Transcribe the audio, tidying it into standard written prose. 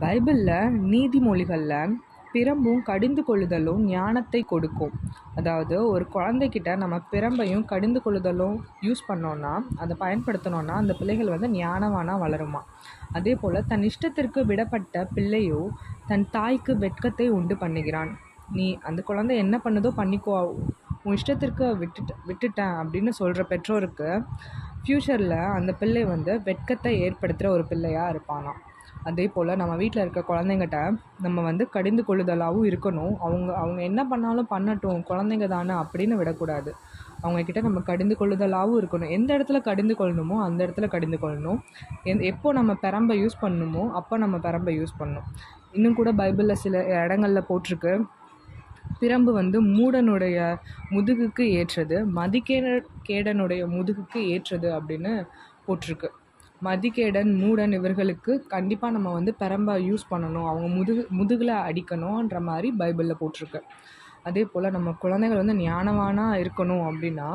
பைபிளில் நீதிமொழிகளில் பிரம்பும் கடிந்து கொள்ளுதலும் ஞானத்தை கொடுக்கும். அதாவது ஒரு குழந்தைகிட்ட நம்ம பிரம்பையும் கடிந்து கொள்ளுதலும் யூஸ் பண்ணோன்னா, அதை பயன்படுத்தினோன்னா அந்த பிள்ளைகள் ஞானவானாக வளருமா. அதே போல் தன் இஷ்டத்திற்கு விடப்பட்ட பிள்ளையோ தன் தாய்க்கு வெட்கத்தை உண்டு பண்ணுகிறான். நீ அந்த குழந்தை என்ன பண்ணுதோ பண்ணிக்கோ, உன் இஷ்டத்திற்கு விட்டுட்டேன் அப்படின்னு சொல்கிற பெற்றோருக்கு ஃப்யூச்சரில் அந்த பிள்ளை வெட்கத்தை ஏற்படுத்துகிற ஒரு பிள்ளையாக இருப்பானாம். அதே போல் நம்ம வீட்டில் இருக்க குழந்தைங்கிட்ட நம்ம கடிந்து கொள்ளுதலாகவும் இருக்கணும். அவங்க என்ன பண்ணாலும் பண்ணட்டும், குழந்தைங்க தானே அப்படின்னு விடக்கூடாது. அவங்கக்கிட்ட நம்ம கடிந்து கொள்ளுதலாகவும் இருக்கணும். எந்த இடத்துல கடிந்து கொள்ளணுமோ அந்த இடத்துல கடிந்து கொள்ளணும். எப்போ நம்ம பிரம்பை யூஸ் பண்ணணுமோ அப்போ நம்ம பிரம்பை யூஸ் பண்ணணும். இன்னும் கூட பைபிளில் சில இடங்களில் போட்டிருக்கு, பிரம்பு மூடனுடைய முதுகுக்கு ஏற்றது, மதிகேடனுடைய முதுகுக்கு ஏற்றது அப்படின்னு போட்டிருக்கு. மதிகேடன், மூடன் இவர்களுக்கு கண்டிப்பாக நம்ம பிரம்பை யூஸ் பண்ணணும், அவங்க முதுகில் அடிக்கணுன்ற மாதிரி பைபிளில் போட்டிருக்கு. அதே போல் நம்ம குழந்தைகள் ஞானவானாக இருக்கணும் அப்படின்னா